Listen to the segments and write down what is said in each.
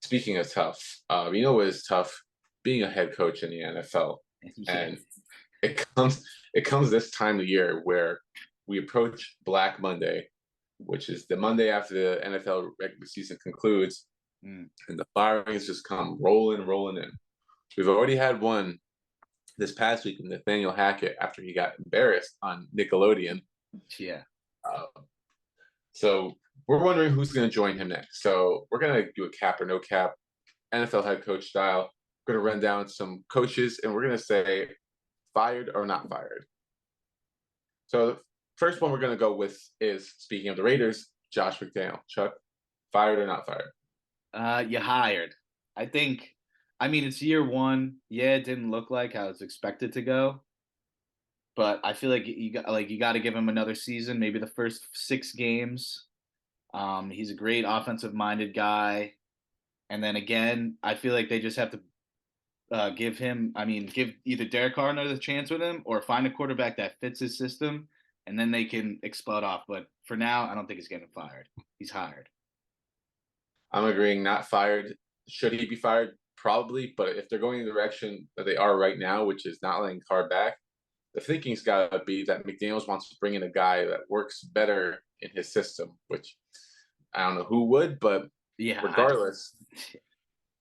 Speaking of tough, you know what is tough? Being a head coach in the NFL, Yeah. and it comes this time of year where we approach Black Monday, which is the Monday after the NFL regular season concludes, Mm, and the firings just come rolling in. We've already had one this past week with Nathaniel Hackett after he got embarrassed on Nickelodeon. yeah. Uh, so we're wondering who's going to join him next. So we're going to do a cap or no cap NFL head coach style. We're going to run down some coaches and we're going to say fired or not fired. So the first one we're going to go with is, speaking of the Raiders, Josh McDaniel. Chuck, fired or not fired? You hired. I think, I mean, it's year one. Yeah, it didn't look like how it's expected to go, but I feel like you got to give him another season, maybe the first 6 games. He's a great offensive minded guy, and then again, I feel like they just have to give him. I mean, give either Derek Carr another chance with him, or find a quarterback that fits his system, and then they can explode off. But for now, I don't think he's getting fired. He's hired. I'm agreeing not fired. Should he be fired? Probably, but if they're going in the direction that they are right now, which is not letting Carr back, the thinking's got to be that McDaniels wants to bring in a guy that works better in his system, which I don't know who would, but Yeah, I don't.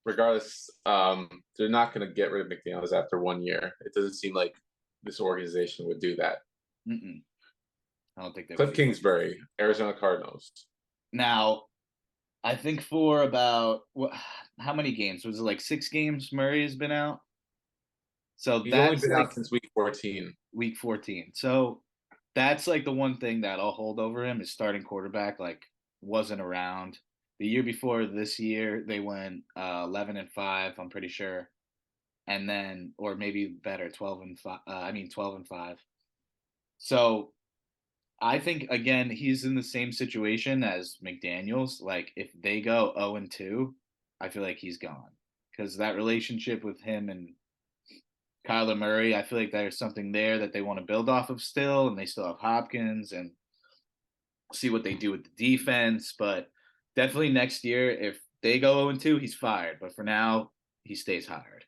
regardless, they're not going to get rid of McDaniels after 1 year. It doesn't seem like this organization would do that. Mm-mm. I don't think they would Cliff either. Kingsbury, Arizona Cardinals. Now, I think for about how many games was it? Like 6 games. Murray has been out, so He's only that's been out like since week 14. week 14. So that's like the one thing that I'll hold over him is starting quarterback. Like wasn't around the year before this year. They went 11-5. I'm pretty sure, and then or maybe better 12-5. I mean 12-5. So I think again he's in the same situation as McDaniels. Like if they go 0-2, I feel like he's gone because that relationship with him and Kyler Murray, I feel like there's something there that they want to build off of still, and they still have Hopkins and see what they do with the defense. But definitely next year, if they go 0-2, he's fired. But for now, he stays hired.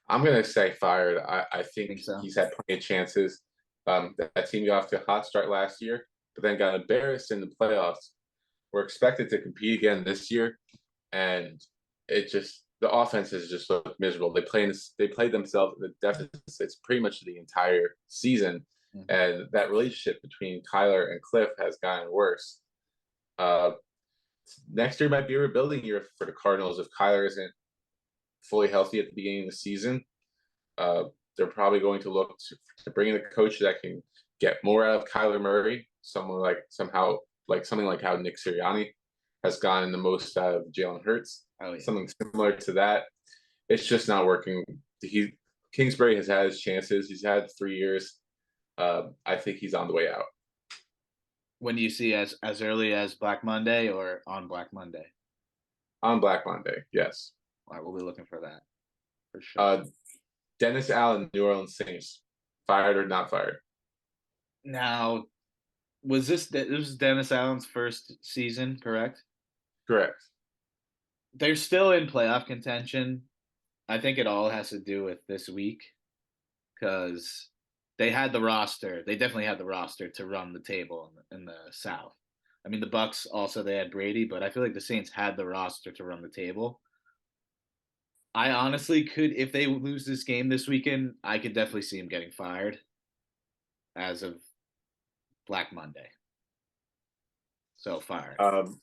I'm going to say fired. I think Think so? he's had plenty of chances. That team got off to a hot start last year, but then got embarrassed in the playoffs. We're expected to compete again this year, and the offense has just looked miserable. They played themselves in the deficits pretty much the entire season, Mm-hmm. and that relationship between Kyler and Cliff has gotten worse. Uh, Next year might be a rebuilding year for the Cardinals if Kyler isn't fully healthy at the beginning of the season. Uh, they're probably going to look to bring in a coach that can get more out of Kyler Murray, something like how Nick Sirianni has gotten the most out of Jalen Hurts, Oh yeah. something similar to that. It's just not working. He Kingsbury has had his chances. He's had 3 years. I think he's on the way out When do you see as early as Black Monday or on Black Monday? on Black Monday. Yes. All right, we'll be looking for that for sure. Uh, Dennis Allen, New Orleans Saints, fired or not fired? Now, this was Dennis Allen's first season, correct? Correct. They're still in playoff contention. I think it all has to do with this week because they had the roster. They definitely had the roster to run the table in the South. I mean, the Bucks also they had Brady, but I feel like the Saints had the roster to run the table. I honestly could, if they lose this game this weekend, I could definitely see him getting fired as of Black Monday. So fired. Um,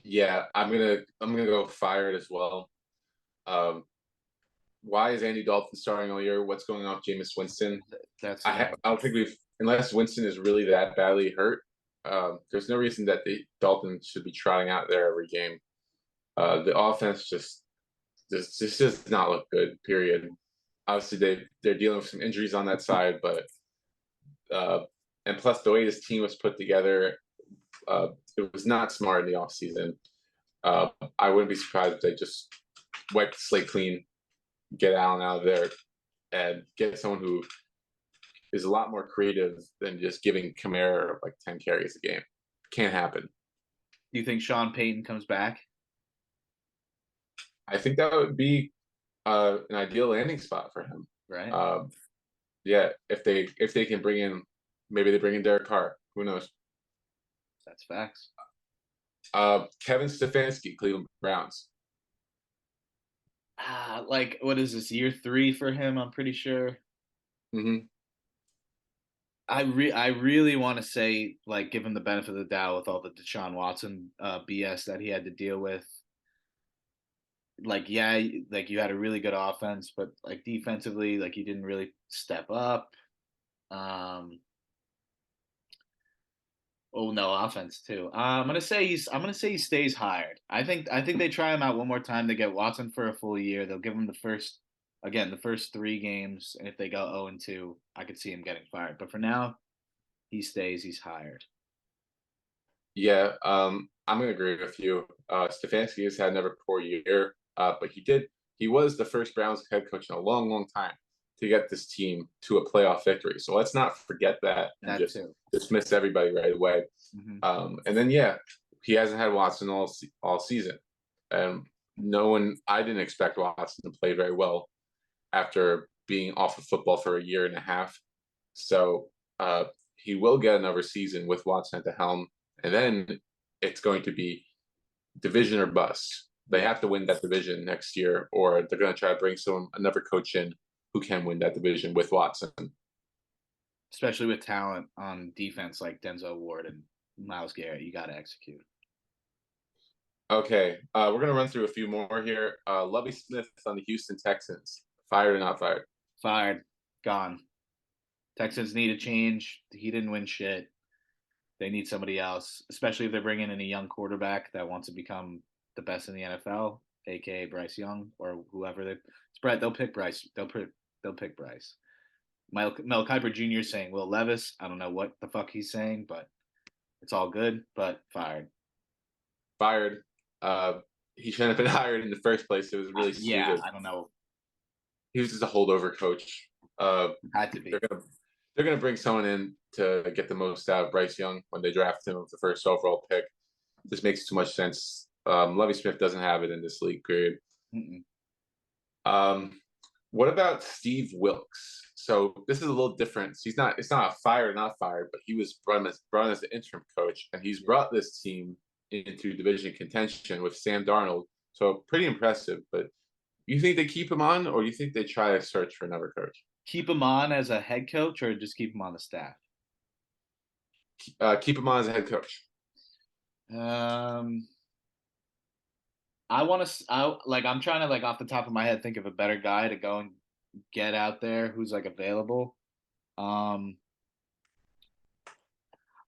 yeah, I'm gonna go fired as well. Um, why is Andy Dalton starting all year? What's going on with Jameis Winston? That's what I. I don't think we've unless Winston is really that badly hurt. There's no reason that Dalton should be trotting out there every game. The offense just does not look good. Period. Obviously, they're dealing with some injuries on that side, but uh, and plus the way this team was put together, uh, it was not smart in the offseason. I wouldn't be surprised if they just wipe the slate clean, get Allen out of there, and get someone who is a lot more creative than just giving Kamara like 10 carries a game. Can't happen. Do you think Sean Payton comes back? I think that would be an ideal landing spot for him. right? Um, yeah, if they can bring in, maybe they bring in Derek Carr. Who knows? That's facts. Kevin Stefanski, Cleveland Browns. Like what is this, year 3 for him? I'm pretty sure. Hmm. I really want to say, like, give him the benefit of the doubt with all the Deshaun Watson BS that he had to deal with. Like, yeah, like you had a really good offense, but like defensively, like you didn't really step up. Um, oh no, offense too. I'm gonna say he stays hired. I think they try him out one more time. They get Watson for a full year. They'll give him the first 3 games, and if they go 0-2, I could see him getting fired. But for now, he stays. He's hired. Yeah, I'm gonna agree with you. Stefanski has had another poor year, but he was the first Browns head coach in a long, long time to get this team to a playoff victory. So let's not forget that and That just too. dismiss everybody right away. Hmm. And then yeah, he hasn't had Watson all season, and no one. I didn't expect Watson to play very well after being off of football for a year and a half. So he will get another season with Watson at the helm, and then it's going to be division or bust. They Yeah, have to win that division next year, or they're going to try to bring another coach in who can win that division with Watson. especially with talent on defense like Denzel Ward and Miles Garrett, you got to execute. Okay, we're going to run through a few more here. Lovie Smith on the Houston Texans, fired or not fired? Fired, gone. Texans need a change. He didn't win shit. They need somebody else, especially if they're bringing in a young quarterback that wants to become the best in the NFL, aka Bryce Young or whoever they. It's Brett. They'll pick Bryce. They'll pick Bryce. Mel Kiper Jr. is saying Will Levis. I don't know what the fuck he's saying, but it's all good. But fired. Fired. He shouldn't have been hired in the first place. It was really Yeah, stupid. I don't know. He was just a holdover coach. Uh, Had to they're be. gonna they're gonna bring someone in to get the most out of Bryce Young when they draft him with the first overall pick. This makes too much sense. Lovie Smith doesn't have it in this league. Period. Mm-mm. Um, what about Steve Wilkes? So this is a little different. He's not. It's not a fire, not fired, but he was brought as the interim coach, and he's brought this team into division contention with Sam Darnold. So pretty impressive. But you think they keep him on, or you think they try to search for another coach? Keep him on as a head coach, or just keep him on the staff. Keep him on as a head coach. Um, I want to. I like. I'm trying to, like, off the top of my head, think of a better guy to go and get out there who's like available. Um,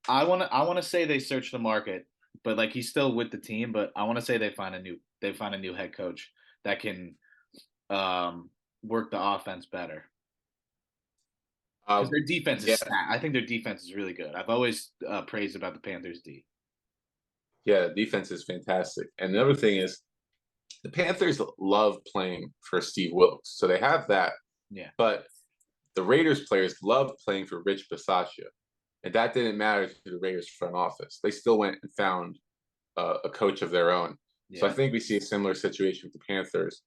I want to say they search the market, but like he's still with the team. But I want to say they find a new head coach that can um work the offense better because Um, their defense is yeah, stat. I think their defense is really good. I've always praised about the Panthers D. yeah, defense is fantastic. And the other thing is, the Panthers love playing for Steve Wilkes, so they have that. Yeah, But the Raiders players love playing for Rich Bisaccia, and that didn't matter to the Raiders front office. They still went and found a coach of their own. So I yeah, think we see a similar situation with the Panthers.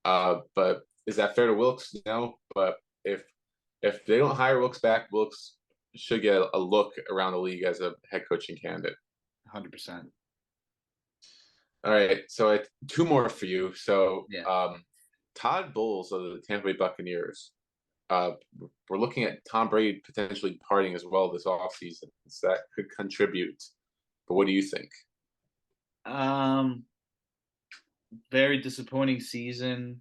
But is that fair to Wilkes? No. But if they don't hire Wilkes back, Wilkes should get a look around the league as a head coaching candidate. 100%. All right, so two more for you. So Yeah. Todd Bowles of the Tampa Bay Buccaneers. Uh, we're looking at Tom Brady potentially departing as well this offseason. So that could contribute. But what do you think? Um, very disappointing season.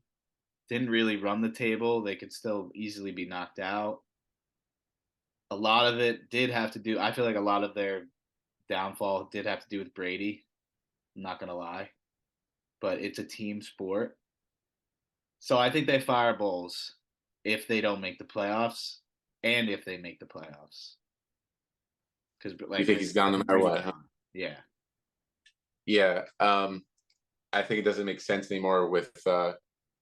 Didn't really run the table. They could still easily be knocked out. A lot of it did have to do. I feel like a lot of their downfall did have to do with Brady. I'm not gonna lie, but it's a team sport. So I think they fire Bowles if they don't make the playoffs, and if they make the playoffs, because You like think he's gone I no think matter Brady's what? Huh? gone. Yeah, Yeah. I think it doesn't make sense anymore with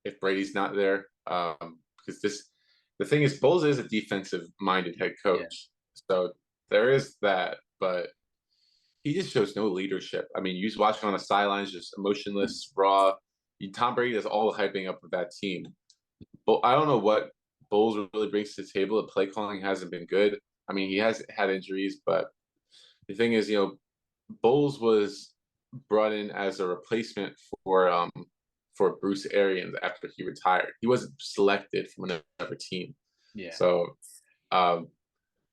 if Brady's not there. Because the thing is, Bowles is a defensive minded head yeah, coach, so there is that. But he just shows no leadership. I mean, you just watch him on the sidelines, just emotionless, raw. Tom Brady does all the hyping up of that team. But I don't know what Bowles really brings to the table. The play calling hasn't been good. I mean, he has had injuries, but the thing is, Bowles was brought in as a replacement for Bruce Arians after he retired. He wasn't selected from another team. Yeah. So um,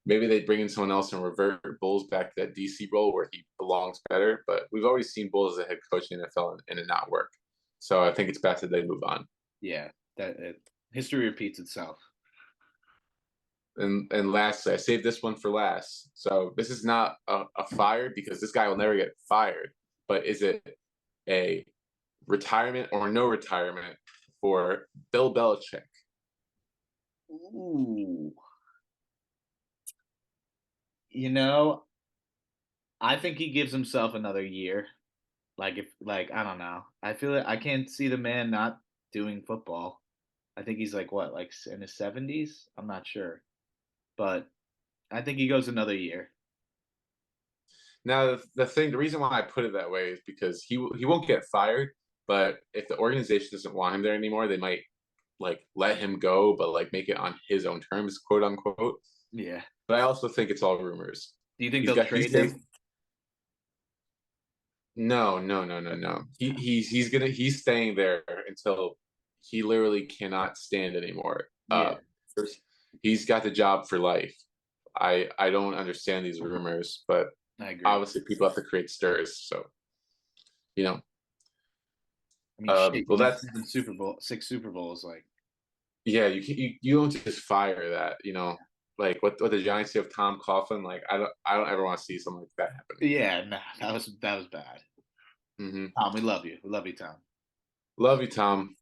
maybe they bring in someone else and revert Bowles back to that DC role where he belongs better. But we've always seen Bowles as a head coach in the NFL and it not work. So I think it's best that they move on. Yeah. History repeats itself. And lastly, I saved this one for last. So this is not a fire because this guy will never get fired. But is it a retirement or no retirement for Bill Belichick? Ooh. You know, I think he gives himself another year. Like I don't know. I feel like I can't see the man not doing football. I think he's like what, like in his 70s? I'm not sure. But I think he goes another year. Now, the reason why I put it that way is because he won't get fired, but if the organization doesn't want him there anymore, they might like let him go, but like make it on his own terms, quote unquote. Yeah. But I also think it's all rumors. Do you think He's they'll got trade he's him? saying no, no, no, no, no. He's staying there until he literally cannot stand anymore. Yeah, He's got the job for life. I don't understand these rumors, but I agree. obviously people have to create stirs. So you know, I mean, shit, you well won that's six Super Bowls. Like, yeah. You don't just fire that. Like what the Giants do of Tom Coughlin. Like I don't ever want to see something like that happen. yeah, nah, that was bad. Hmm. Tom, we love you. We love you, Tom. Love you, Tom.